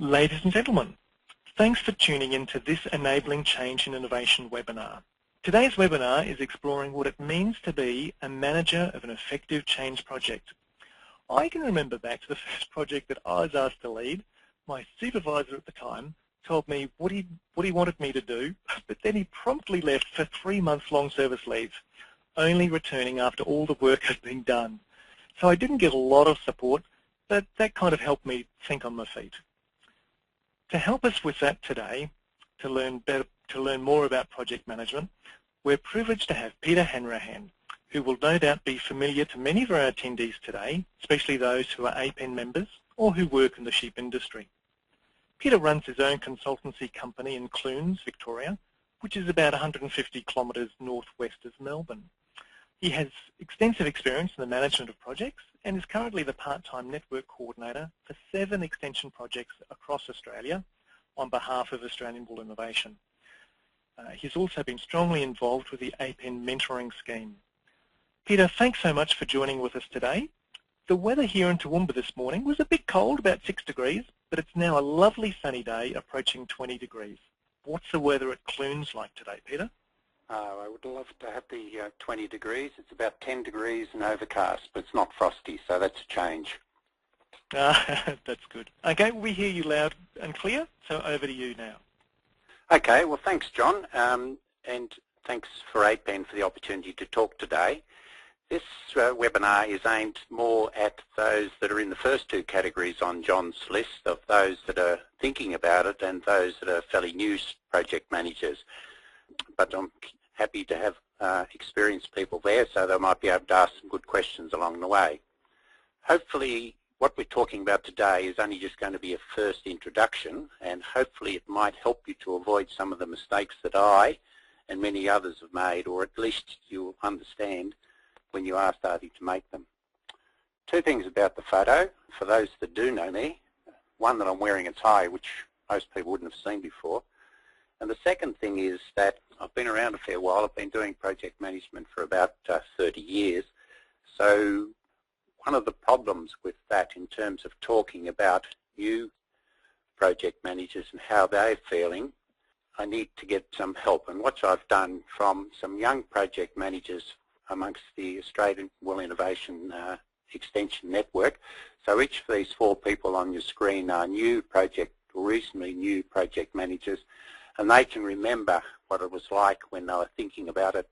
Ladies and gentlemen, thanks for tuning in to this Enabling Change and Innovation webinar. Today's webinar is exploring what it means to be a manager of an effective change project. I can remember back to the first project that I was asked to lead. My supervisor at the time told me what he wanted me to do, but then he promptly left for 3 months long service leave, only returning after all the work had been done. So I didn't get a lot of support, but that kind of helped me think on my feet. To help us with that today, to learn more about project management, we're privileged to have Peter Hanrahan, who will no doubt be familiar to many of our attendees today, especially those who are APEN members or who work in the sheep industry. Peter runs his own consultancy company in Clunes, Victoria, which is about 150 kilometres northwest of Melbourne. He has extensive experience in the management of projects and is currently the part-time network coordinator for 7 extension projects across Australia on behalf of Australian Wool Innovation. He's also been strongly involved with the APEN mentoring scheme. Peter, thanks so much for joining with us today. The weather here in Toowoomba this morning was a bit cold, about 6 degrees, but it's now a lovely sunny day approaching 20 degrees. What's the weather at Clunes like today, Peter? I would love to have the 20 degrees. It's about 10 degrees and overcast, but it's not frosty, so that's a change. That's good. Okay, we hear you loud and clear, so over to you now. Okay, well thanks John, and thanks for APEN for the opportunity to talk today. This webinar is aimed more at those that are in the first 2 categories on John's list, of those that are thinking about it and those that are fairly new project managers. But I'm happy to have experienced people there, so they might be able to ask some good questions along the way. Hopefully what we're talking about today is only just going to be a first introduction, and hopefully it might help you to avoid some of the mistakes that I and many others have made, or at least you'll understand when you are starting to make them. 2 things about the photo, for those that do know me. One, that I'm wearing a tie, which most people wouldn't have seen before. And the second thing is that I've been around a fair while. I've been doing project management for about 30 years. So one of the problems with that in terms of talking about new project managers and how they're feeling, I need to get some help. And what I've done from some young project managers amongst the Australian Wool Innovation Extension Network. So each of these 4 people on your screen are new project, or reasonably new project managers, and they can remember what it was like when they were thinking about it,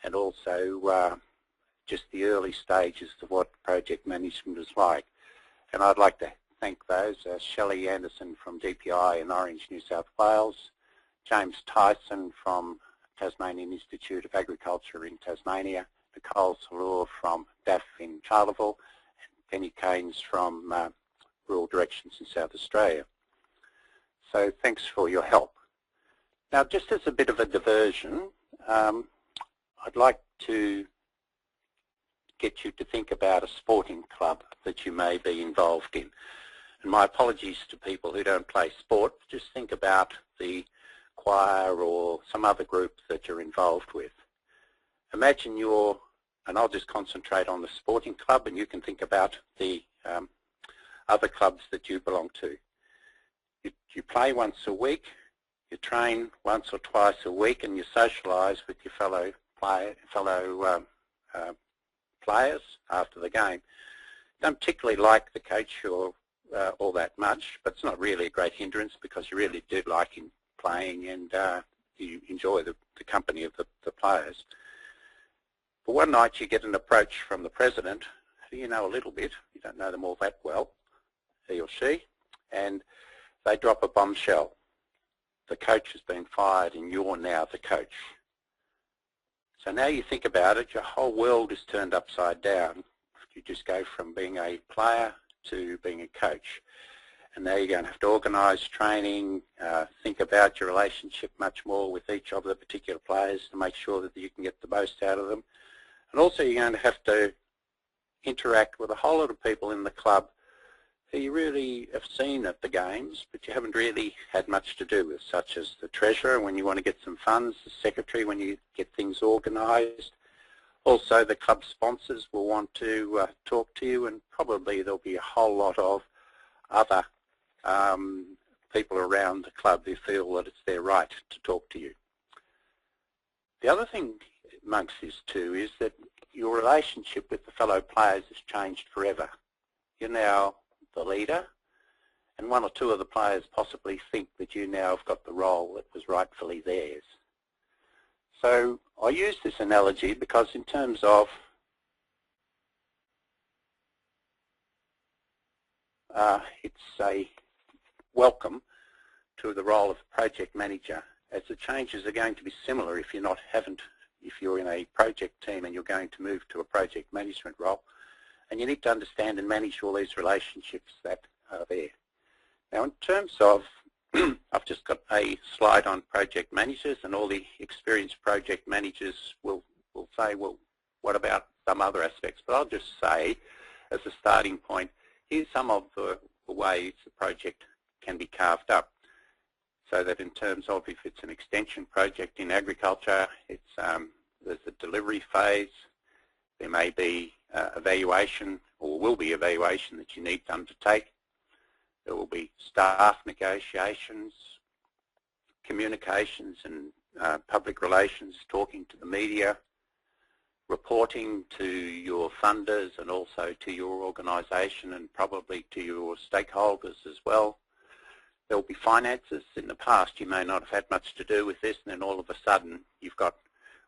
and also just the early stages of what project management was like. And I'd like to thank those, Shelley Anderson from DPI in Orange, New South Wales, James Tyson from Tasmanian Institute of Agriculture in Tasmania, Nicole Salur from DAF in Charleville, and Penny Keynes from Rural Directions in South Australia. So thanks for your help. Now, just as a bit of a diversion, I'd like to get you to think about a sporting club that you may be involved in. And my apologies to people who don't play sport. Just think about the choir or some other group that you're involved with. Imagine you're, and I'll just concentrate on the sporting club, and you can think about the other clubs that you belong to. You play once a week, you train once or twice a week, and you socialise with your fellow players after the game. Don't particularly like the coach or all that much, but it's not really a great hindrance because you really do like him playing, and you enjoy the company of the players. But one night you get an approach from the president, who you know a little bit, you don't know them all that well, he or she, and they drop a bombshell. The coach has been fired and you're now the coach. So now you think about it, your whole world is turned upside down. You just go from being a player to being a coach. And now you're going to have to organise training, think about your relationship much more with each of the particular players to make sure that you can get the most out of them. And also you're going to have to interact with a whole lot of people in the club who you really have seen at the games, but you haven't really had much to do with, such as the treasurer when you want to get some funds, the secretary when you get things organised. Also the club sponsors will want to talk to you, and probably there'll be a whole lot of other people around the club who feel that it's their right to talk to you. The other thing amongst this too is that your relationship with the fellow players has changed forever. You're now the leader, and one or two of the players possibly think that you now have got the role that was rightfully theirs. So I use this analogy because in terms of it's a welcome to the role of project manager, as the changes are going to be similar if you're in a project team and you're going to move to a project management role, and you need to understand and manage all these relationships that are there. Now, in terms of, I've just got a slide on project managers, and all the experienced project managers will say, well, what about some other aspects? But I'll just say, as a starting point, here's some of the ways the project can be carved up. So that in terms of if it's an extension project in agriculture, there's a delivery phase, there may be evaluation or will be evaluation that you need to undertake. There will be staff negotiations, communications and public relations, talking to the media, reporting to your funders and also to your organisation and probably to your stakeholders as well. There will be finances. In the past you may not have had much to do with this, and then all of a sudden you've got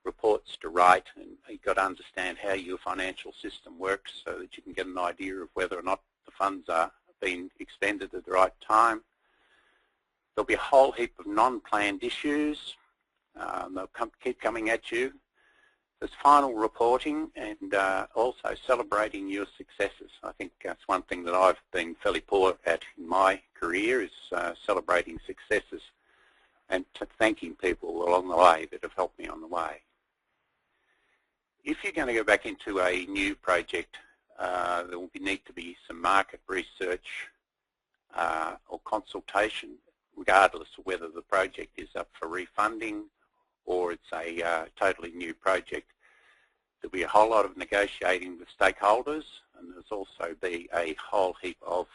reports to write and you've got to understand how your financial system works so that you can get an idea of whether or not the funds are being expended at the right time. There'll be a whole heap of non-planned issues. They'll keep coming at you. There's final reporting and also celebrating your successes. I think that's one thing that I've been fairly poor at in my career, is celebrating successes and thanking people along the way that have helped me on the way. If you're going to go back into a new project, there will need to be some market research or consultation, regardless of whether the project is up for refunding or it's a totally new project. There'll be a whole lot of negotiating with stakeholders, and there's also be a whole heap of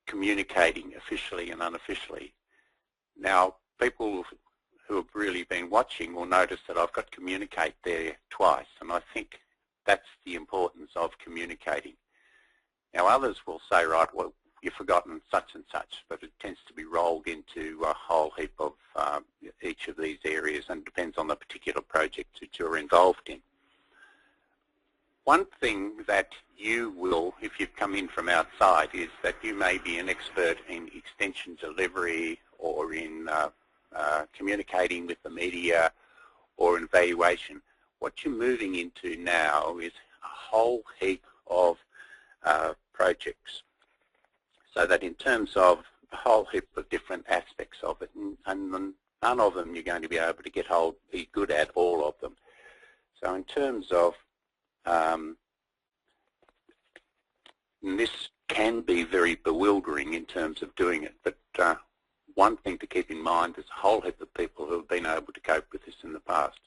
communicating officially and unofficially. Now, people who have really been watching will notice that I've got communicate there twice, and I think that's the importance of communicating. Now, others will say, right, well, you've forgotten such and such, but it tends to be rolled into a whole heap of each of these areas, and depends on the particular project that you're involved in. One thing that you will, if you've come in from outside, is that you may be an expert in extension delivery or in communicating with the media or in evaluation. What you're moving into now is a whole heap of projects. So that in terms of a whole heap of different aspects of it, and none of them you're going to be able to be good at all of them. So in terms of, this can be very bewildering in terms of doing it, but one thing to keep in mind is a whole heap of people who have been able to cope with this in the past.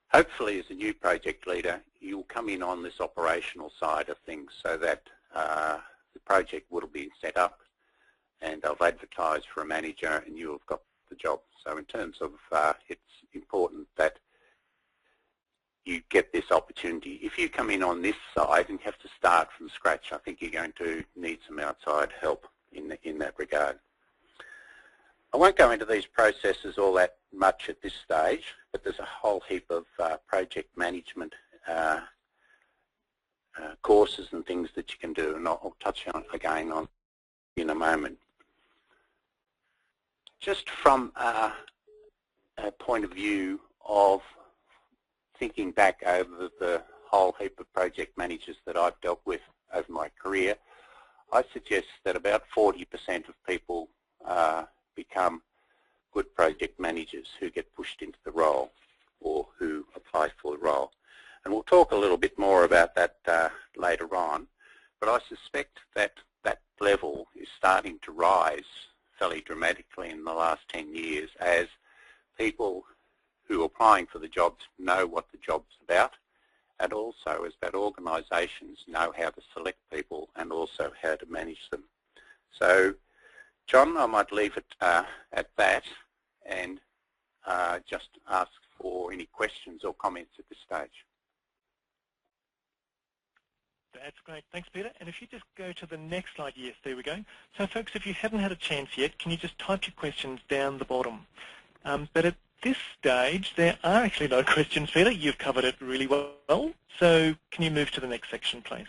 Hopefully, as a new project leader, you'll come in on this operational side of things so that the project will be set up and I've advertised for a manager and you have got the job. So in terms of it's important that you get this opportunity. If you come in on this side and have to start from scratch, I think you're going to need some outside help in that regard. I won't go into these processes all that much at this stage, but there's a whole heap of project management courses and things that you can do, and I'll touch on again on in a moment. Just from a point of view of thinking back over the whole heap of project managers that I've dealt with over my career, I suggest that about 40% of people become good project managers who get pushed into the role or who apply for the role. And we'll talk a little bit more about that later on, but I suspect that that level is starting to rise fairly dramatically in the last 10 years as people who are applying for the jobs know what the job's about and also is that organisations know how to select people and also how to manage them. So, John, I might leave it at that and just ask for any questions or comments at this stage. That's great. Thanks, Peter. And if you just go to the next slide. Yes, there we go. So, folks, if you haven't had a chance yet, can you just type your questions down the bottom? But at this stage, there are actually no questions, Peter. You've covered it really well. So can you move to the next section, please?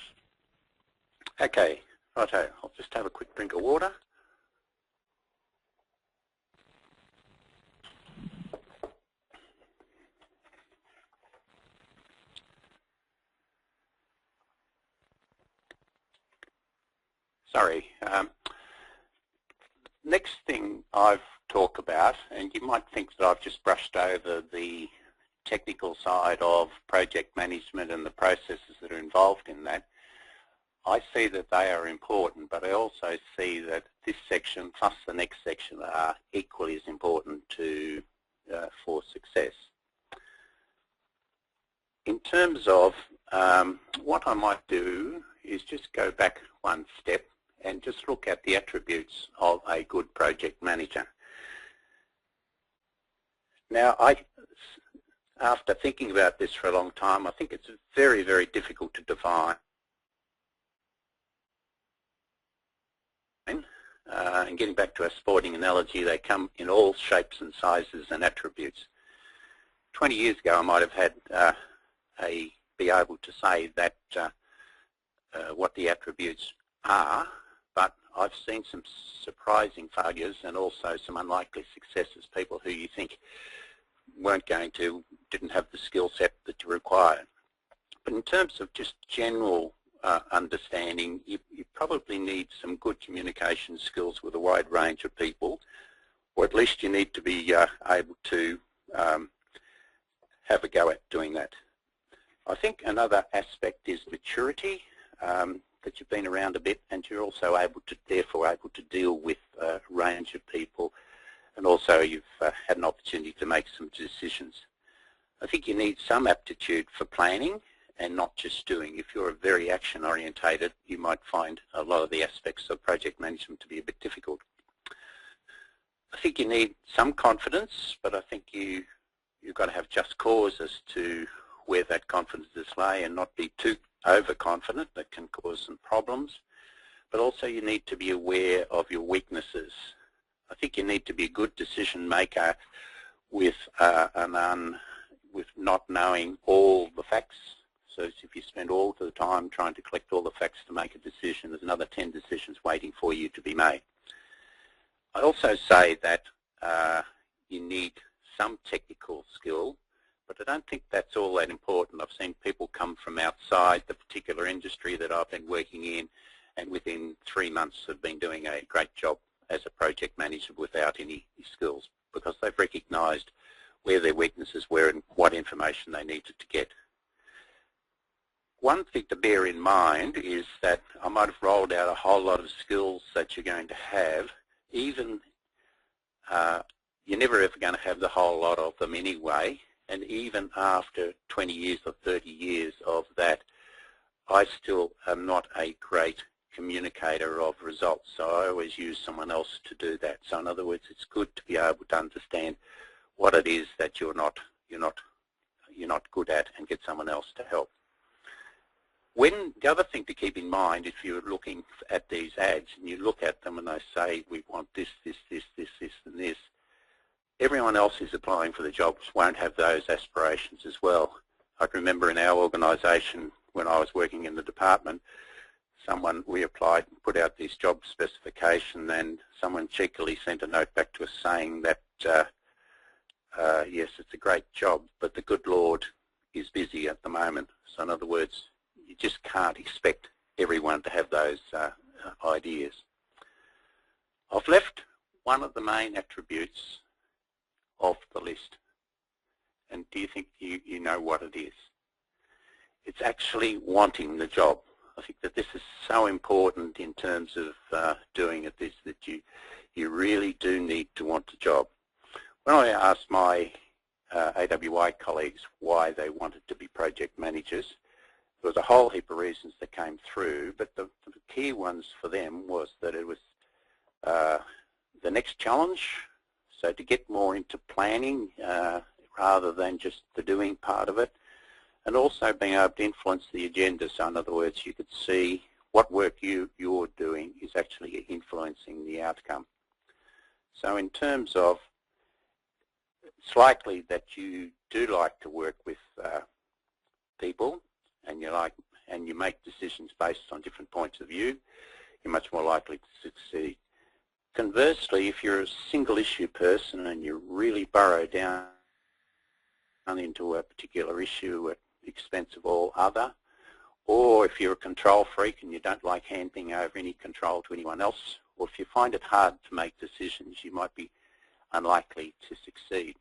Okay. Righto. I'll just have a quick drink of water. Sorry. Next thing I've talked about, and you might think that I've just brushed over the technical side of project management and the processes that are involved in that. I see that they are important, but I also see that this section plus the next section are equally as important for success. In terms of what I might do is just go back one step and just look at the attributes of a good project manager. Now, after thinking about this for a long time, I think it's very, very difficult to define. And getting back to a sporting analogy, they come in all shapes and sizes and attributes. 20 years ago, I might have had be able to say that what the attributes are, but I've seen some surprising failures and also some unlikely successes, people who you think didn't have the skill set that you require. But in terms of just general understanding, you probably need some good communication skills with a wide range of people, or at least you need to be able to have a go at doing that. I think another aspect is maturity, that you've been around a bit and you're also therefore able to deal with a range of people, and also you've had an opportunity to make some decisions. I think you need some aptitude for planning and not just doing. If you're very action orientated, you might find a lot of the aspects of project management to be a bit difficult. I think you need some confidence, but I think you've got to have just cause as to where that confidence is lay and not be too overconfident. That can cause some problems. But also you need to be aware of your weaknesses. I think you need to be a good decision maker with not knowing all the facts. So if you spend all the time trying to collect all the facts to make a decision, there's another 10 decisions waiting for you to be made. I also say that you need some technical skill, but I don't think that's all that important. I've seen people come from outside the particular industry that I've been working in, and within 3 months have been doing a great job as a project manager without any skills, because they've recognised where their weaknesses were and what information they needed to get. One thing to bear in mind is that I might have rolled out a whole lot of skills that you're going to have. Even you're never ever going to have the whole lot of them anyway, and even after 20 years or 30 years of that, I still am not a great communicator of results, so I always use someone else to do that. So in other words, it's good to be able to understand what it is that you're not good at and get someone else to help. The other thing to keep in mind, if you're looking at these ads and you look at them and they say, we want this, this, this, this, this, and this, everyone else who's applying for the jobs won't have those aspirations as well. I can remember in our organisation when I was working in the department, we applied and put out these job specifications, and someone cheekily sent a note back to us saying that, yes, it's a great job, but the good Lord is busy at the moment. So in other words, you just can't expect everyone to have those ideas. I've left one of the main attributes off the list. And do you think you know what it is? It's actually wanting the job. I think that this is so important in terms of doing it, that you really do need to want the job. When I asked my AWI colleagues why they wanted to be project managers. There was a whole heap of reasons that came through, but the key ones for them was that it was the next challenge, so to get more into planning rather than just the doing part of it, and also being able to influence the agenda. So in other words, you could see what work you're doing is actually influencing the outcome. So in terms of, it's likely that you do like to work with people, and you make decisions based on different points of view, you're much more likely to succeed. Conversely, if you're a single issue person and you really burrow down into a particular issue at the expense of all other, or if you're a control freak and you don't like handing over any control to anyone else, or if you find it hard to make decisions, you might be unlikely to succeed.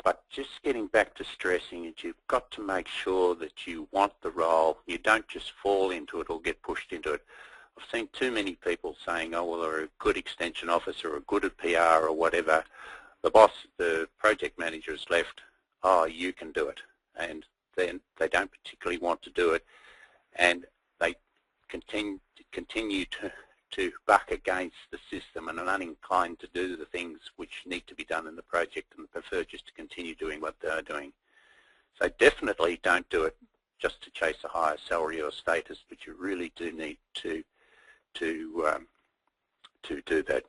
But just getting back to stressing it, you've got to make sure that you want the role. You don't just fall into it or get pushed into it. I've seen too many people saying, oh, well, they're a good extension officer or good at PR or whatever. The boss, the project manager is left, oh, you can do it. And then they don't particularly want to do it. And they continue to buck against the system and are uninclined to do the things which need to be done in the project and prefer just to continue doing what they're doing. So definitely don't do it just to chase a higher salary or status, but you really do need to do that,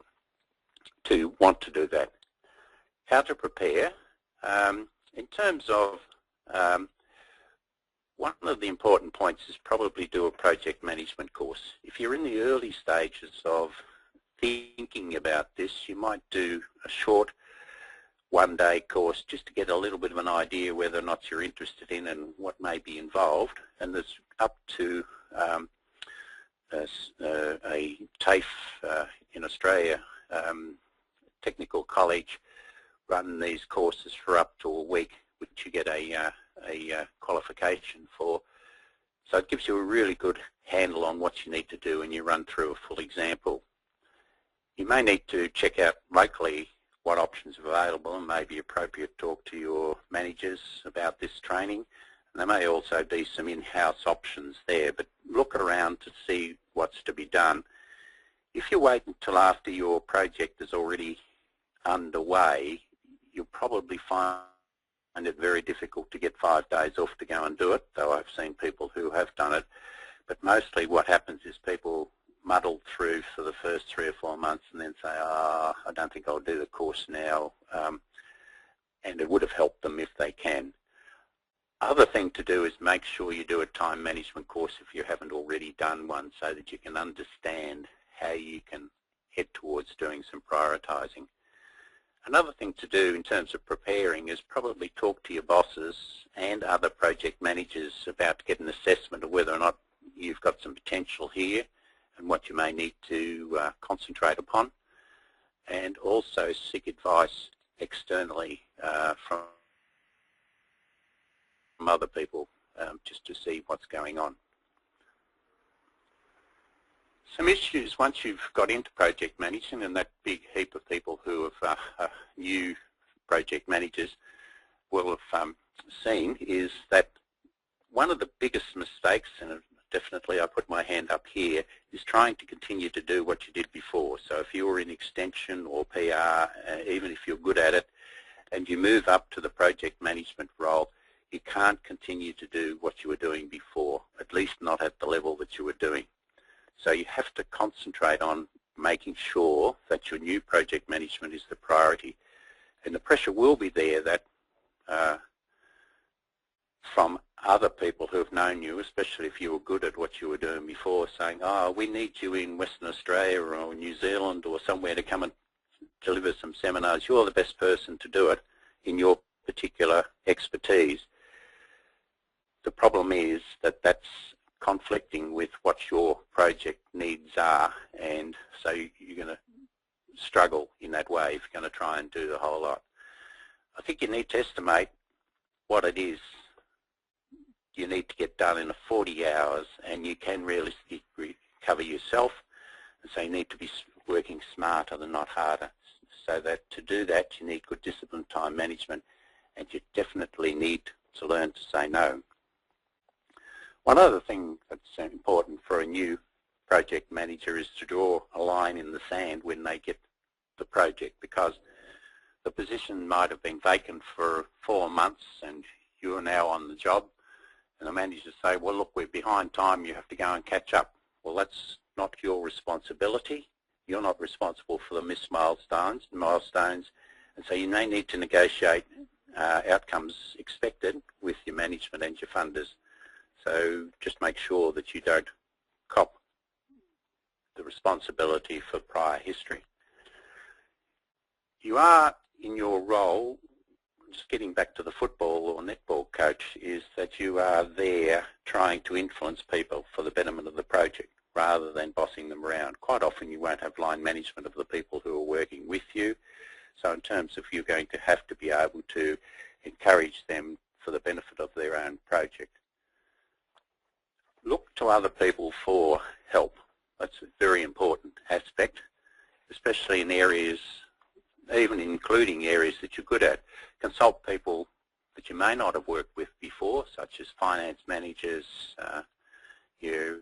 to want to do that. How to prepare? In terms of one of the important points is probably do a project management course. If you're in the early stages of thinking about this, you might do a short one-day course just to get a little bit of an idea whether or not you're interested in and what may be involved. And there's up to a TAFE in Australia, technical college, run these courses for up to a week, which you get a qualification for. So it gives you a really good handle on what you need to do, and you run through a full example. You may need to check out locally what options are available, and may be appropriate to talk to your managers about this training. And there may also be some in-house options there, but look around to see what's to be done. If you wait until after your project is already underway, you'll probably find it very difficult to get 5 days off to go and do it, though I've seen people who have done it. But mostly what happens is people muddle through for the first 3 or 4 months and then say, I don't think I'll do the course now, and it would have helped them if they can. Other thing to do is make sure you do a time management course if you haven't already done one, so that you can understand how you can head towards doing some prioritising. Another thing to do in terms of preparing is probably talk to your bosses and other project managers about to get an assessment of whether or not you've got some potential here and what you may need to concentrate upon, and also seek advice externally from other people just to see what's going on. Some issues once you've got into project management, and that big heap of people who have new project managers will have seen, is that one of the biggest mistakes, and definitely I put my hand up here, is trying to continue to do what you did before. So if you're in extension or PR, even if you're good at it, and you move up to the project management role, you can't continue to do what you were doing before, at least not at the level that you were doing. So you have to concentrate on making sure that your new project management is the priority. And the pressure will be there that from other people who have known you, especially if you were good at what you were doing before, saying, oh, we need you in Western Australia or New Zealand or somewhere to come and deliver some seminars. You're the best person to do it in your particular expertise. The problem is that that's conflicting with what your project needs are, and so you're going to struggle in that way if you're going to try and do the whole lot. I think you need to estimate what it is you need to get done in 40 hours, and you can realistically cover yourself, and so you need to be working smarter than not harder. So that to do that, you need good disciplined time management, and you definitely need to learn to say no. One other thing that's important for a new project manager is to draw a line in the sand when they get the project, because the position might have been vacant for 4 months and you are now on the job, and the manager say, well, look, we're behind time, you have to go and catch up. Well, that's not your responsibility. You're not responsible for the missed milestones, and so you may need to negotiate outcomes expected with your management and your funders. So just make sure that you don't cop the responsibility for prior history. You are, in your role, just getting back to the football or netball coach, is that you are there trying to influence people for the betterment of the project rather than bossing them around. Quite often you won't have line management of the people who are working with you. So in terms of you're going to have to be able to encourage them for the benefit of their own project. Look to other people for help. That's a very important aspect, especially in areas, even including areas that you're good at. Consult people that you may not have worked with before, such as finance managers, your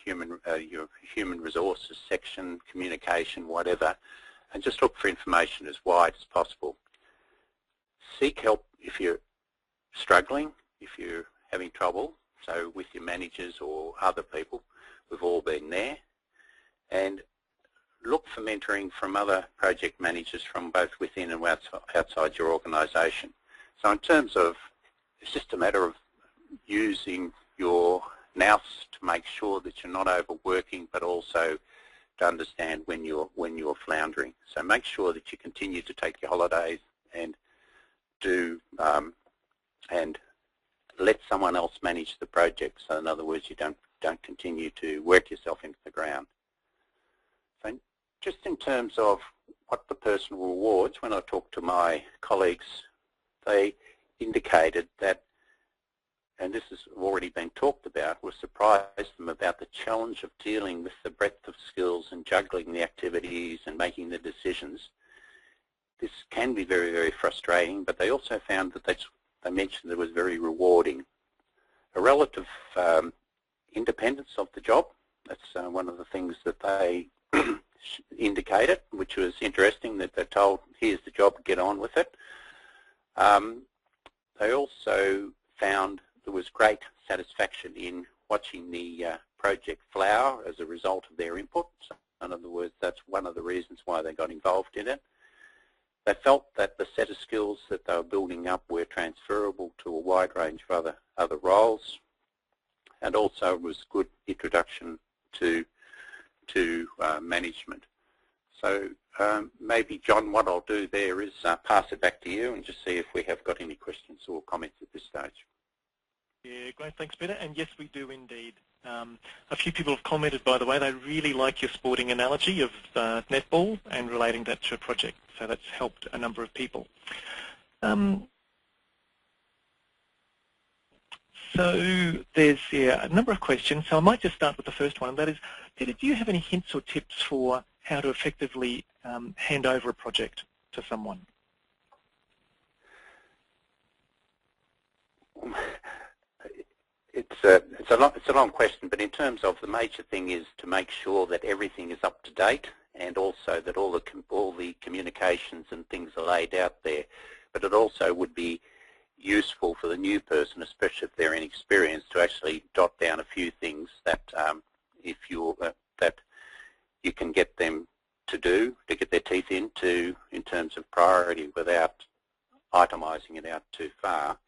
human resources section, communication, whatever, and just look for information as wide as possible. Seek help if you're struggling, if you're having trouble, so with your managers or other people. We've all been there. And look for mentoring from other project managers from both within and outside your organisation. So in terms of, it's just a matter of using your nous to make sure that you're not overworking, but also to understand when you're floundering. So make sure that you continue to take your holidays and and let someone else manage the project. So in other words, you don't continue to work yourself into the ground. So just in terms of what the personal rewards, when I talked to my colleagues, they indicated that, and this has already been talked about, was surprised them about the challenge of dealing with the breadth of skills and juggling the activities and making the decisions. This can be very, very frustrating, but they also found that they mentioned it was very rewarding. A relative independence of the job, that's one of the things that they indicated, which was interesting, that they're told, here's the job, get on with it. They also found there was great satisfaction in watching the project flower as a result of their input. So in other words, that's one of the reasons why they got involved in it. They felt that the set of skills that they were building up were transferable to a wide range of other roles, and also was good introduction to management. So maybe, John, what I'll do there is pass it back to you and just see if we have got any questions or comments at this stage. Yeah, great. Thanks, Peter. And yes, we do indeed. A few people have commented, by the way, they really like your sporting analogy of netball and relating that to a project. So that's helped a number of people. So there's a number of questions. So I might just start with the first one. That is, Peter, do you have any hints or tips for how to effectively hand over a project to someone? It's a long question, but in terms of the major thing is to make sure that everything is up to date, and also that all the communications and things are laid out there. But it also would be useful for the new person, especially if they're inexperienced, to actually jot down a few things that that you can get them to do, to get their teeth into in terms of priority, without itemizing it out too far.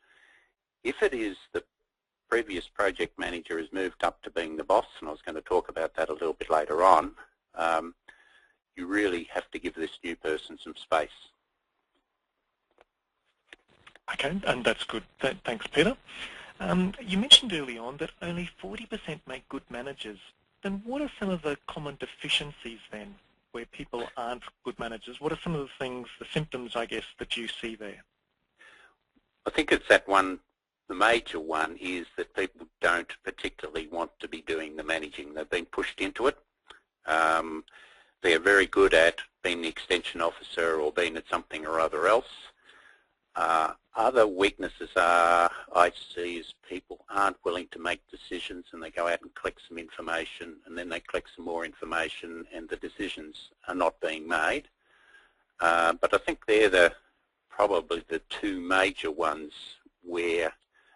If it is the previous project manager has moved up to being the boss, and I was going to talk about that a little bit later on, you really have to give this new person some space. Okay, and that's good. Thanks, Peter. You mentioned early on that only 40% make good managers. Then what are some of the common deficiencies then where people aren't good managers? What are some of the things, the symptoms, I guess, that you see there? I think it's that one. The major one is that people don't particularly want to be doing the managing. They've been pushed into it. they're very good at being the extension officer or being at something or other else. Other weaknesses I see is people aren't willing to make decisions, and they go out and collect some information, and then they collect some more information, and the decisions are not being made. But I think they're probably the two major ones where,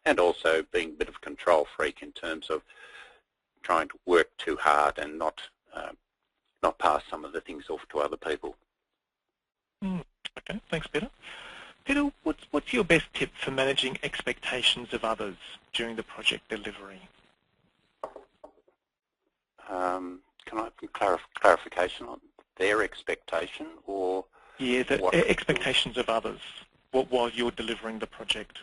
and also being a bit of a control freak in terms of trying to work too hard and not pass some of the things off to other people. Okay, thanks, Peter. Peter, what's your best tip for managing expectations of others during the project delivery? Can I have some clarification on their expectation, or? Yeah, the expectations of others while you're delivering the project.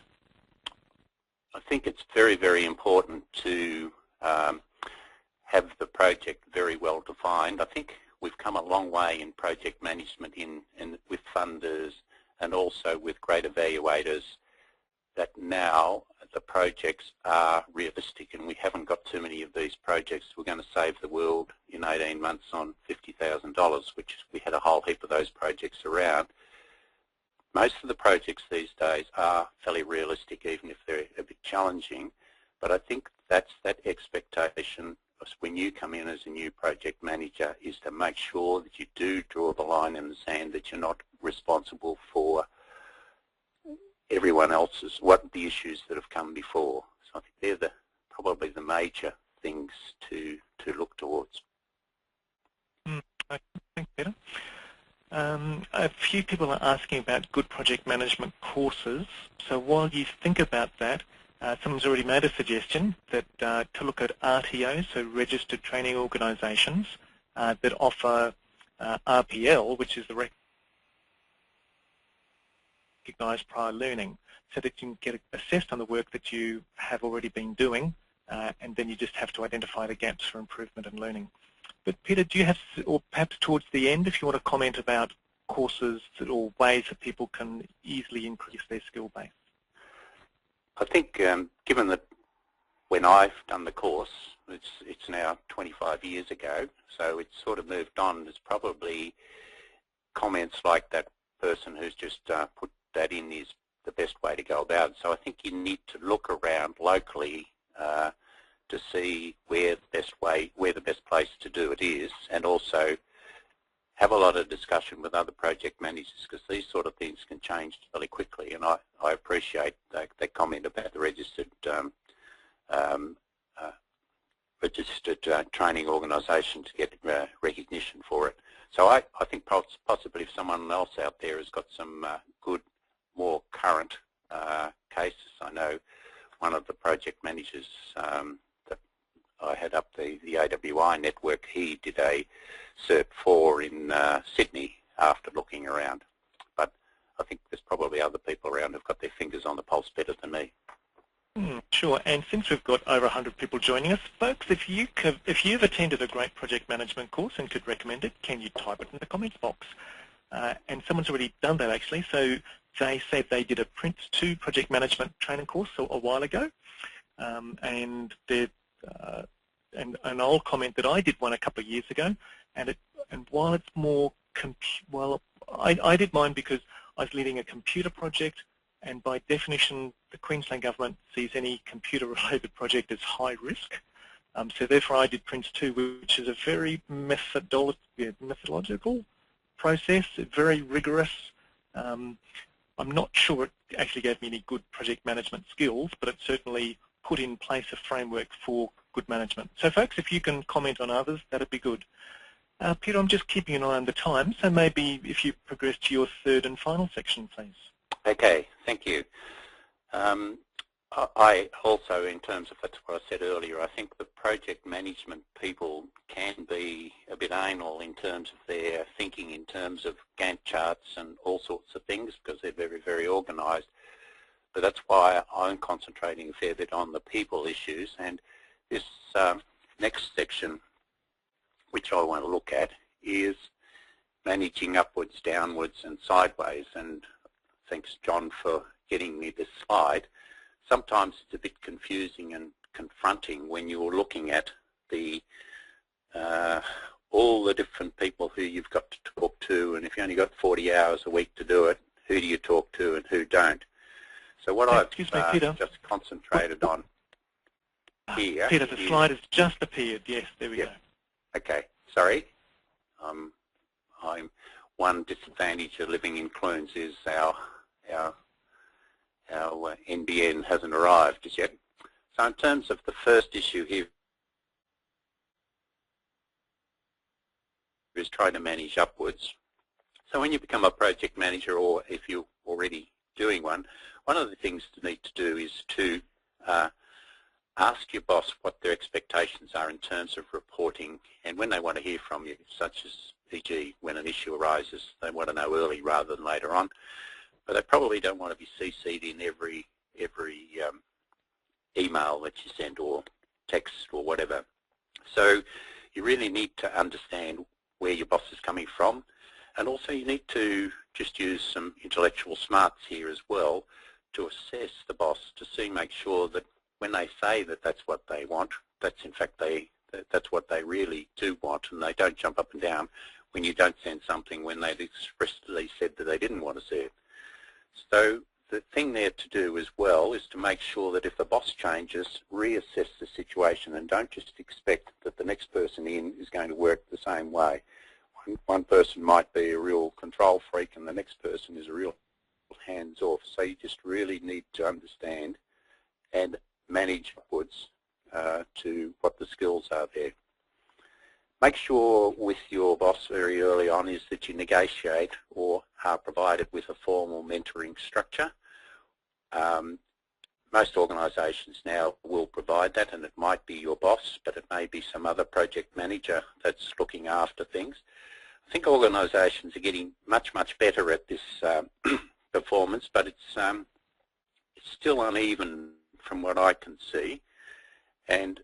I think it's very, very important to have the project very well defined. I think we've come a long way in project management with funders and also with great evaluators, that now the projects are realistic, and we haven't got too many of these projects. We're going to save the world in 18 months on $50,000, which we had a whole heap of those projects around. Most of the projects these days are fairly realistic, even if they're a bit challenging. But I think that's that expectation when you come in as a new project manager, is to make sure that you do draw the line in the sand, that you're not responsible for everyone else's, the issues that have come before. So I think they're probably the major things to look towards. Okay, thanks, Peter. A few people are asking about good project management courses. So while you think about that, someone's already made a suggestion that to look at RTOs, so registered training organisations that offer RPL, which is the recognised prior learning, so that you can get assessed on the work that you have already been doing, and then you just have to identify the gaps for improvement and learning. But Peter, do you have, or perhaps towards the end, if you want to comment about courses or ways that people can easily increase their skill base? I think given that when I've done the course, it's now 25 years ago, so it's sort of moved on. There's probably comments like that person who's just put that in is the best way to go about it. So I think you need to look around locally to see where the best place to do it is, and also have a lot of discussion with other project managers, because these sort of things can change really quickly. And I appreciate that comment about the registered training organisation to get recognition for it. So I think possibly if someone else out there has got some good, more current cases. I know one of the project managers that I had up the AWI network, he did a Cert 4 in Sydney after looking around. But I think there's probably other people around who've got their fingers on the pulse better than me. Sure, and since we've got over 100 people joining us, folks, if you've attended a great project management course and could recommend it, can you type it in the comments box? And someone's already done that actually. So they said they did a Prince 2 project management training course a while ago, and I'll comment that I did one a couple of years ago, and while it's more I did mine because I was leading a computer project, and by definition the Queensland government sees any computer-related project as high risk. So therefore I did Prince 2, which is a very methodological process, very rigorous. I'm not sure it actually gave me any good project management skills, but it certainly put in place a framework for good management. So folks, if you can comment on others, that'd be good. Peter, I'm just keeping an eye on the time, so maybe if you progress to your third and final section, please. Okay, thank you. I also, in terms of that's what I said earlier, I think the project management people can be a bit anal in terms of their thinking in terms of Gantt charts and all sorts of things, because they're very, very organised. But that's why I'm concentrating a fair bit on the people issues. And this next section, which I want to look at, is managing upwards, downwards and sideways. And thanks, John, for getting me this slide. Sometimes it's a bit confusing and confronting when you're looking at the all the different people who you've got to talk to, and if you only got 40 hours a week to do it, who do you talk to and who don't? So what I've Peter. just concentrated on here. Peter, the slide has just appeared. Yes, there we go. Okay, sorry. I'm one disadvantage of living in Clunes is our NBN hasn't arrived as yet. So in terms of the first issue here is trying to manage upwards. So when you become a project manager, or if you're already doing one of the things you need to do is to ask your boss what their expectations are in terms of reporting, and when they want to hear from you, such as, e.g., when an issue arises, they want to know early rather than later on. But they probably don't want to be CC'd in every email that you send or text or whatever. So you really need to understand where your boss is coming from, and also you need to just use some intellectual smarts here as well to assess the boss to make sure that when they say that that's what they want, that's in fact that's what they really do want, and they don't jump up and down when you don't send something when they've expressly said that they didn't want to see it. So the thing there to do as well is to make sure that if the boss changes, reassess the situation and don't just expect that the next person in is going to work the same way. One person might be a real control freak and the next person is a real hands-off. So you just really need to understand and manage upwards to what the skills are there. Make sure with your boss very early on is that you negotiate or are provided with a formal mentoring structure. Most organisations now will provide that, and it might be your boss, but it may be some other project manager that's looking after things. I think organisations are getting much better at this performance, but it's still uneven from what I can see, and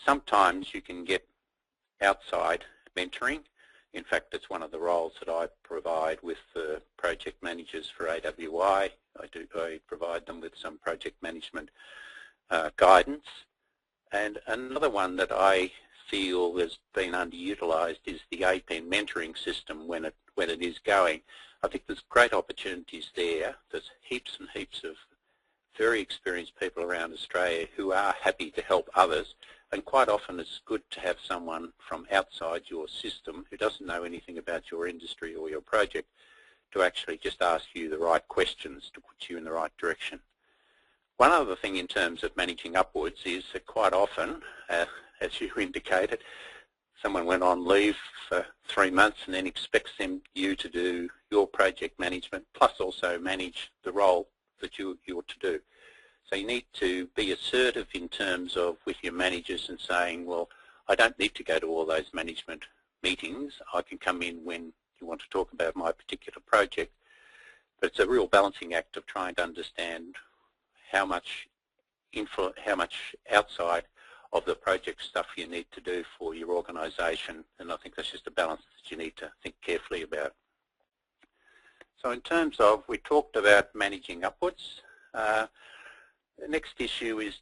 sometimes you can get outside mentoring. In fact, it's one of the roles that I provide with the project managers for AWI. I provide them with some project management guidance. And another one that I feel has been underutilised is the APEN mentoring system when it is going. I think there's great opportunities there. There's heaps and heaps of very experienced people around Australia who are happy to help others, and quite often it's good to have someone from outside your system who doesn't know anything about your industry or your project to actually just ask you the right questions to put you in the right direction. One other thing in terms of managing upwards is that quite often, as you indicated, someone went on leave for 3 months and then expects you to do your project management plus also manage the role that you ought to do. So you need to be assertive in terms of with your managers and saying, well, I don't need to go to all those management meetings. I can come in when you want to talk about my particular project. But it's a real balancing act of trying to understand how much outside of the project stuff you need to do for your organisation, and I think that's just a balance that you need to think carefully about. So in terms of, we talked about managing upwards. The next issue is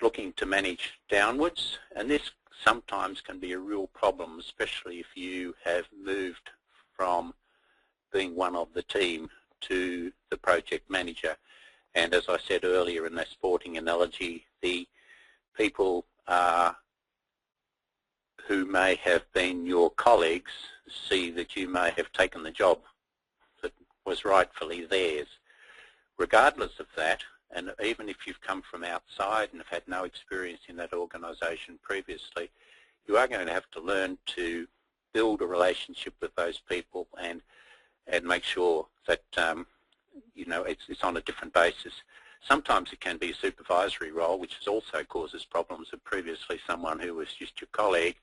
looking to manage downwards, and this sometimes can be a real problem, especially if you have moved from being one of the team to the project manager. And as I said earlier in that sporting analogy, the people who may have been your colleagues see that you may have taken the job that was rightfully theirs. Regardless of that, and even if you've come from outside and have had no experience in that organisation previously, you are going to have to learn to build a relationship with those people and make sure that it's on a different basis. Sometimes it can be a supervisory role, which also causes problems. Of previously someone who was just your colleague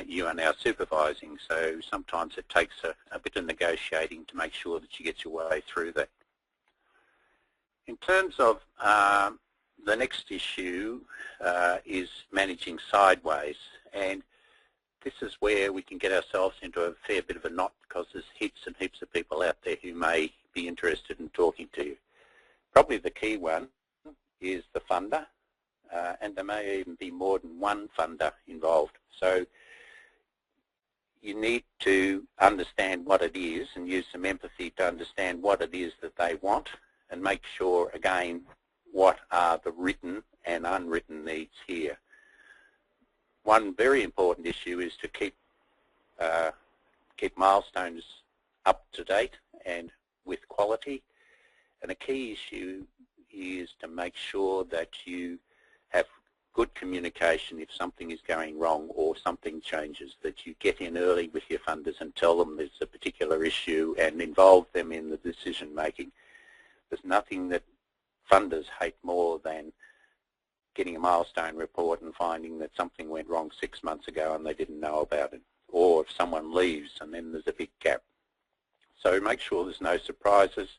you are now supervising, so sometimes it takes a bit of negotiating to make sure that you get your way through that. In terms of the next issue is managing sideways, and this is where we can get ourselves into a fair bit of a knot because there's heaps and heaps of people out there who may be interested in talking to you. Probably the key one is the funder, and there may even be more than one funder involved. So you need to understand what it is and use some empathy to understand what it is that they want, and make sure, again, what are the written and unwritten needs here. One very important issue is to keep milestones up to date and with quality, and a key issue is to make sure that you have good communication if something is going wrong or something changes, that you get in early with your funders and tell them there's a particular issue and involve them in the decision making. There's nothing that funders hate more than getting a milestone report and finding that something went wrong 6 months ago and they didn't know about it, or if someone leaves and then there's a big gap. So make sure there's no surprises.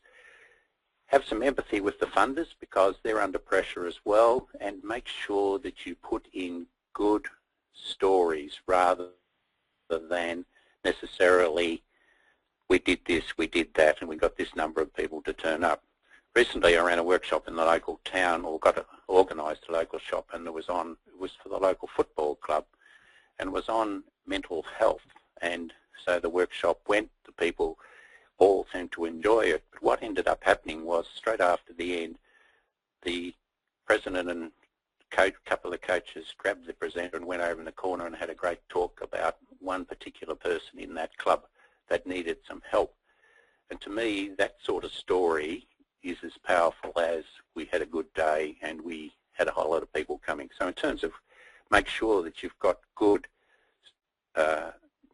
Have some empathy with the funders because they're under pressure as well, and make sure that you put in good stories rather than necessarily we did this, we did that, and we got this number of people to turn up. Recently I ran a workshop in the local town, or organised a local shop, and it was for the local football club, and it was on mental health. And so the workshop went, the people all seemed to enjoy it. But what ended up happening was straight after the end, the president and a couple of coaches grabbed the presenter and went over in the corner and had a great talk about one particular person in that club that needed some help. And to me, that sort of story is as powerful as we had a good day and we had a whole lot of people coming. So in terms of make sure that you've got good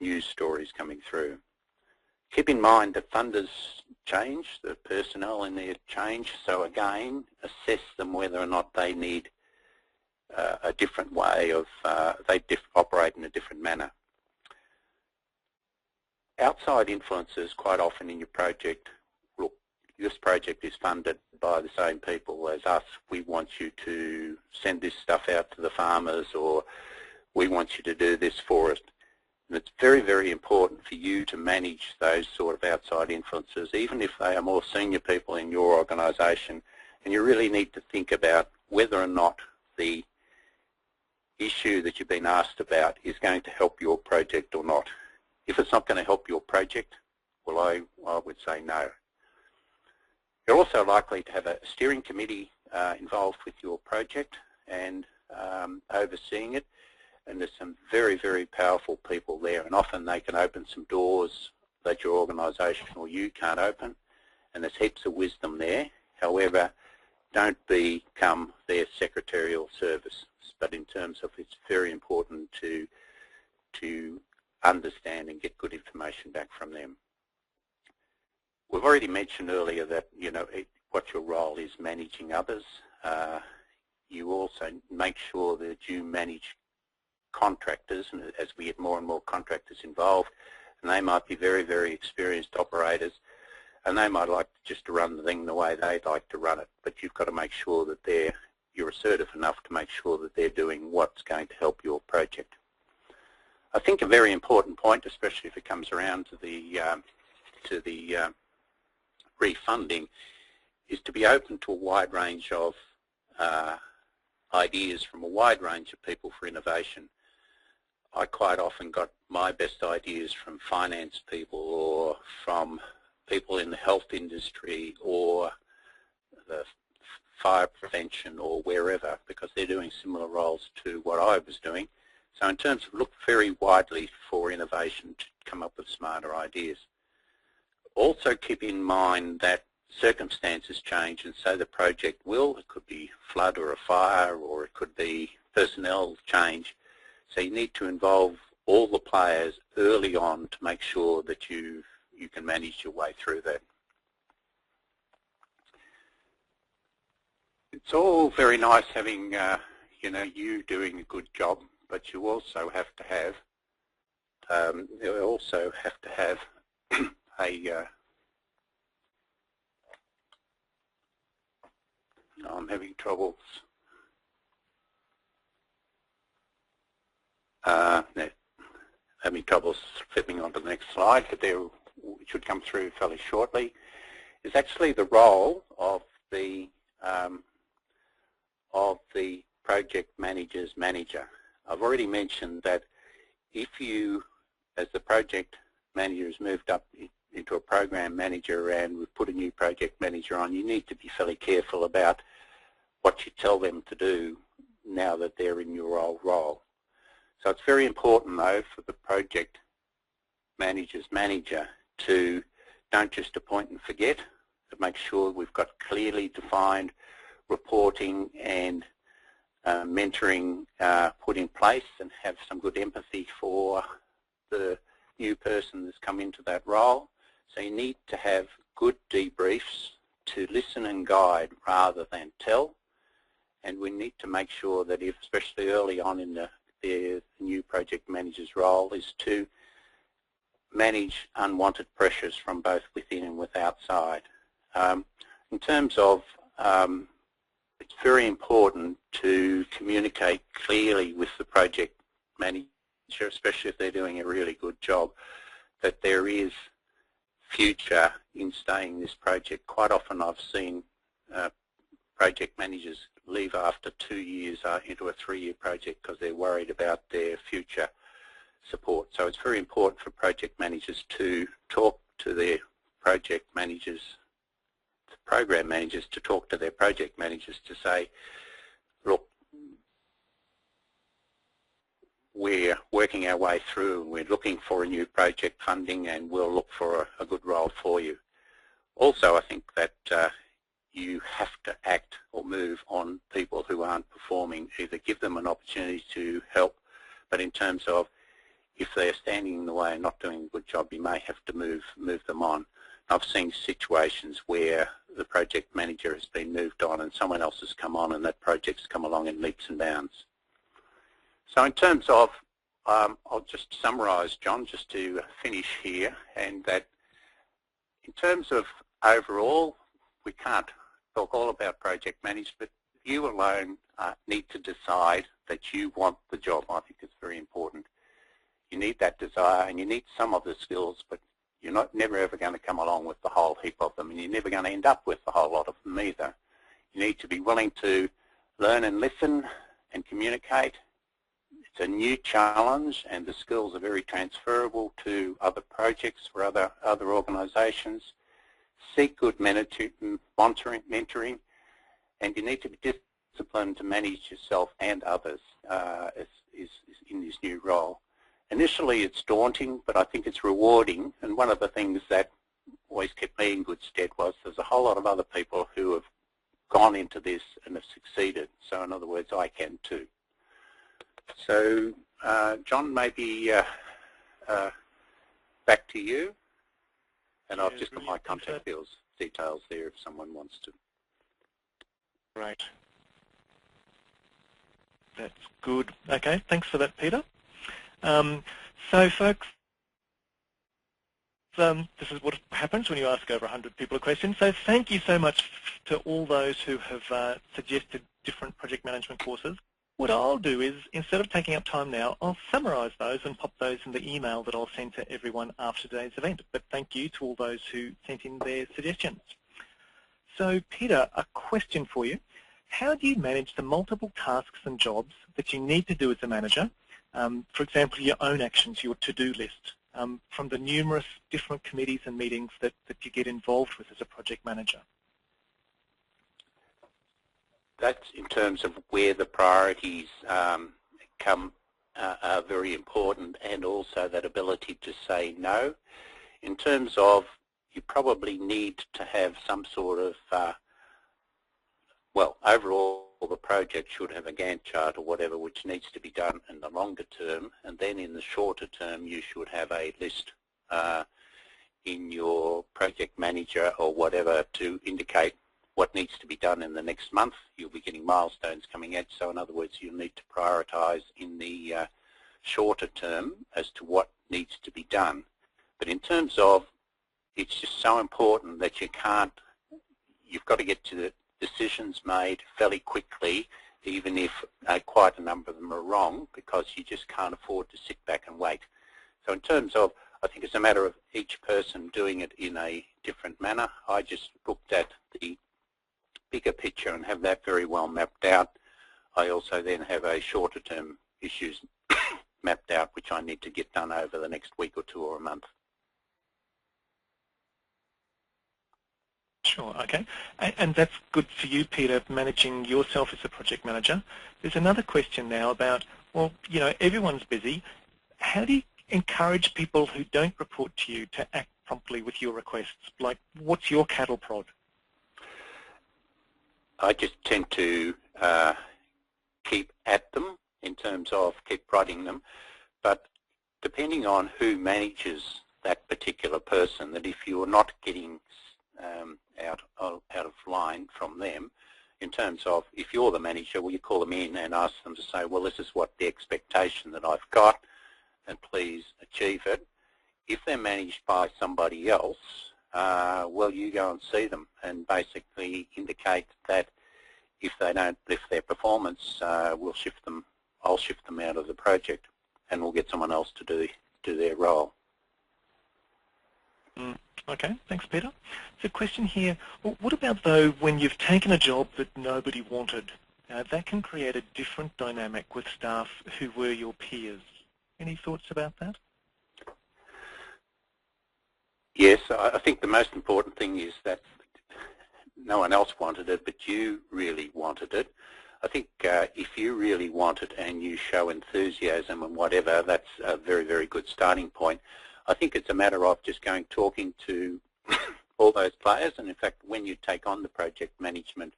news stories coming through. Keep in mind that funders change, the personnel in there change, so again, assess them whether or not they need a different way of, operate in a different manner. Outside influences quite often in your project, look, this project is funded by the same people as us. We want you to send this stuff out to the farmers, or we want you to do this for us. And it's very, very important for you to manage those sort of outside influences, even if they are more senior people in your organisation. And you really need to think about whether or not the issue that you've been asked about is going to help your project or not. If it's not going to help your project, well, I would say no. You're also likely to have a steering committee involved with your project and overseeing it. And there's some very, very powerful people there, and often they can open some doors that your organisation or you can't open, and there's heaps of wisdom there. However, don't become their secretarial service, but in terms of it's very important to understand and get good information back from them. We've already mentioned earlier that, you know, what your role is managing others. You also make sure that you manage contractors, and as we get more and more contractors involved, and they might be very, very experienced operators, and they might like just to run the thing the way they'd like to run it, but you've got to make sure that you're assertive enough to make sure that they're doing what's going to help your project. I think a very important point, especially if it comes around to the refunding, is to be open to a wide range of ideas from a wide range of people for innovation. I quite often got my best ideas from finance people, or from people in the health industry, or the fire prevention, or wherever, because they're doing similar roles to what I was doing. So in terms of look very widely for innovation to come up with smarter ideas. Also keep in mind that circumstances change, and so the project it could be flood or a fire, or it could be personnel change. So you need to involve all the players early on to make sure that you can manage your way through that. It's all very nice having you doing a good job, but you also have to have I'm having troubles. Having trouble flipping on to the next slide, but it should come through fairly shortly, is actually the role of the project manager's manager. I've already mentioned that if you as the project manager has moved up into a program manager and we've put a new project manager on, you need to be fairly careful about what you tell them to do now that they're in your old role. So it's very important though for the project manager's manager to don't just appoint and forget, to make sure we've got clearly defined reporting and mentoring put in place, and have some good empathy for the new person that's come into that role. So you need to have good debriefs to listen and guide rather than tell. And we need to make sure that, if, especially early on in the new project manager's role, is to manage unwanted pressures from both within and with outside. In terms of, it's very important to communicate clearly with the project manager, especially if they're doing a really good job, that there is future in staying in this project. Quite often I've seen project managers leave after 2 years into a 3-year project because they're worried about their future support. So it's very important for project managers to talk to their project managers, program managers to talk to their project managers to say, look, we're working our way through and we're looking for a new project funding and we'll look for a good role for you. Also, I think that you have to act or move on people who aren't performing. Either give them an opportunity to help, but in terms of if they're standing in the way and not doing a good job, you may have to move them on. I've seen situations where the project manager has been moved on and someone else has come on and that project's come along in leaps and bounds. So in terms of, I'll just summarise, John, just to finish here, and that in terms of overall, we can't talk all about project management, but you alone need to decide that you want the job. I think it's very important. You need that desire and you need some of the skills, but you're never ever going to come along with the whole heap of them, and you're never going to end up with the whole lot of them either. You need to be willing to learn and listen and communicate. It's a new challenge and the skills are very transferable to other projects or other organisations. Seek good mentoring, and you need to be disciplined to manage yourself and others is in this new role. Initially it's daunting, but I think it's rewarding, and one of the things that always kept me in good stead was there's a whole lot of other people who have gone into this and have succeeded. So in other words, I can too. So John, maybe back to you, and I've just got my contact details there if someone wants to. Right. That's good. Okay, thanks for that, Peter. So folks, this is what happens when you ask over 100 people a question. So thank you so much to all those who have suggested different project management courses. What I'll do is, instead of taking up time now, I'll summarise those and pop those in the email that I'll send to everyone after today's event. But thank you to all those who sent in their suggestions. So Peter, a question for you. How do you manage the multiple tasks and jobs that you need to do as a manager? For example, your own actions, your to-do list, from the numerous different committees and meetings that you get involved with as a project manager? That's in terms of where the priorities are very important, and also that ability to say no. In terms of, you probably need to have some sort of, well, overall the project should have a Gantt chart or whatever which needs to be done in the longer term, and then in the shorter term you should have a list in your project manager or whatever to indicate what needs to be done in the next month. You'll be getting milestones coming out, so in other words you'll need to prioritise in the shorter term as to what needs to be done. But in terms of, it's just so important that you've got to get to the decisions made fairly quickly, even if quite a number of them are wrong, because you just can't afford to sit back and wait. So in terms of, I think it's a matter of each person doing it in a different manner. I just looked at the bigger picture and have that very well mapped out. I also then have a shorter term issues mapped out which I need to get done over the next week or two or a month. Sure, okay. And that's good for you, Peter, managing yourself as a project manager. There's another question now about, well, you know, everyone's busy. How do you encourage people who don't report to you to act promptly with your requests? Like, what's your cattle prod? I just tend to keep at them in terms of keep prodding them, but depending on who manages that particular person, that if you're not getting out of line from them, in terms of if you're the manager, well, you call them in and ask them to say, well, this is what the expectation that I've got, and please achieve it. If they're managed by somebody else, well, you go and see them and basically indicate that if they don't lift their performance, I'll shift them out of the project, and we'll get someone else to do their role. Okay, thanks, Peter. So, question here: well, what about though when you've taken a job that nobody wanted? That can create a different dynamic with staff who were your peers. Any thoughts about that? Yes, I think the most important thing is that no one else wanted it, but you really wanted it. I think if you really want it and you show enthusiasm and whatever, that's a very, very good starting point. I think it's a matter of just talking to all those players, and in fact, when you take on the project management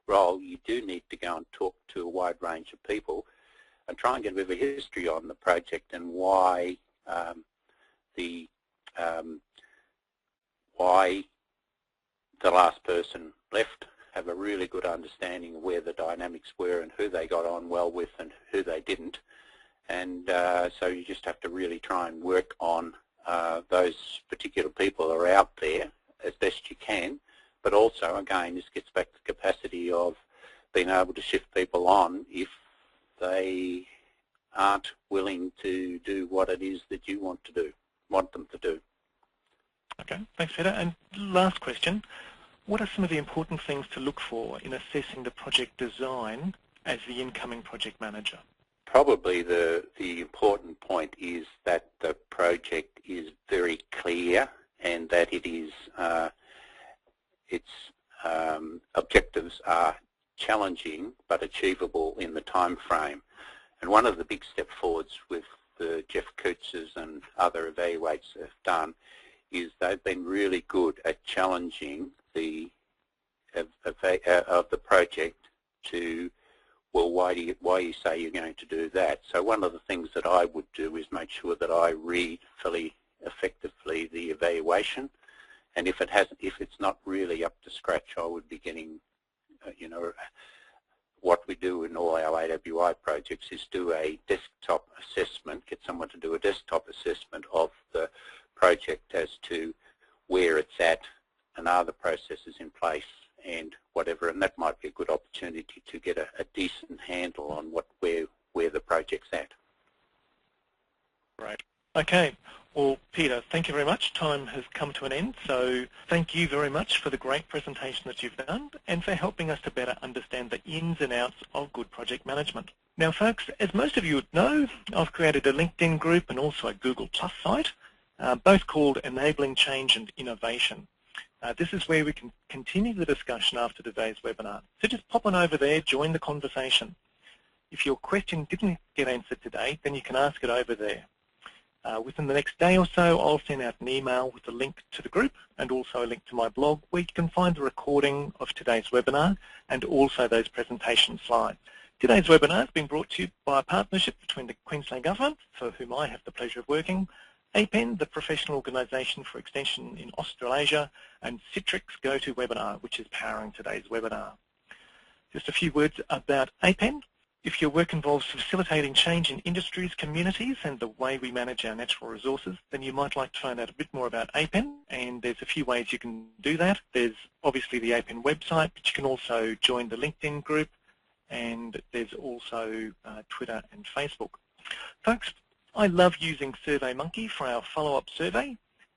role, you do need to go and talk to a wide range of people and try and get a bit of a history on the project and why the last person left, have a really good understanding of where the dynamics were and who they got on well with and who they didn't. And so you just have to really try and work on those particular people that are out there as best you can. But also, again, this gets back to the capacity of being able to shift people on if they aren't willing to do what it is that you want them to do. Okay, thanks, Peter. And last question: what are some of the important things to look for in assessing the project design as the incoming project manager? Probably the important point is that the project is very clear and that it is its objectives are challenging but achievable in the time frame. And one of the big step forwards with the Jeff Coots's and other evaluators have done is they've been really good at challenging the of the project to, well, why you say you're going to do that? So one of the things that I would do is make sure that I read fairly effectively the evaluation, and if it's not really up to scratch, I would be getting, you know, what we do in all our AWI projects is do a desktop assessment, get someone to do a desktop assessment of the project as to where it's at and are the processes in place and whatever, and that might be a good opportunity to get a decent handle on where the project's at. Right. Okay. Well, Peter, thank you very much. Time has come to an end, so thank you very much for the great presentation that you've done and for helping us to better understand the ins and outs of good project management. Now, folks, as most of you would know, I've created a LinkedIn group and also a Google Plus site, both called Enabling Change and Innovation. This is where we can continue the discussion after today's webinar. So just pop on over there, join the conversation. If your question didn't get answered today, then you can ask it over there. Within the next day or so, I'll send out an email with a link to the group and also a link to my blog where you can find the recording of today's webinar and also those presentation slides. Today's webinar has been brought to you by a partnership between the Queensland Government, for whom I have the pleasure of working, APEN, the professional organisation for extension in Australasia, and Citrix GoToWebinar, which is powering today's webinar. Just a few words about APEN. If your work involves facilitating change in industries, communities, and the way we manage our natural resources, then you might like to find out a bit more about APEN, and there's a few ways you can do that. There's obviously the APEN website, but you can also join the LinkedIn group, and there's also Twitter and Facebook. Folks, I love using SurveyMonkey for our follow-up survey,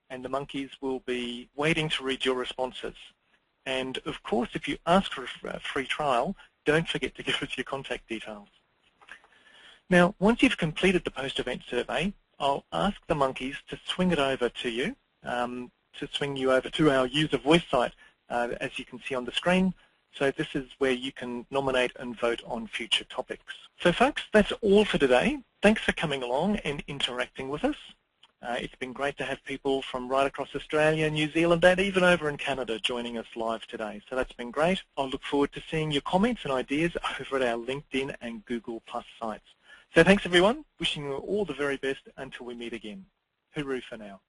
and the monkeys will be waiting to read your responses. And of course, if you ask for a free trial, don't forget to give us your contact details. Now, once you've completed the post-event survey, I'll ask the monkeys to swing it over to you, to swing you over to our user voice site, as you can see on the screen. So this is where you can nominate and vote on future topics. So folks, that's all for today. Thanks for coming along and interacting with us. It's been great to have people from right across Australia, New Zealand, and even over in Canada joining us live today. So that's been great. I'll look forward to seeing your comments and ideas over at our LinkedIn and Google Plus sites. So thanks everyone. Wishing you all the very best until we meet again. Hooroo for now.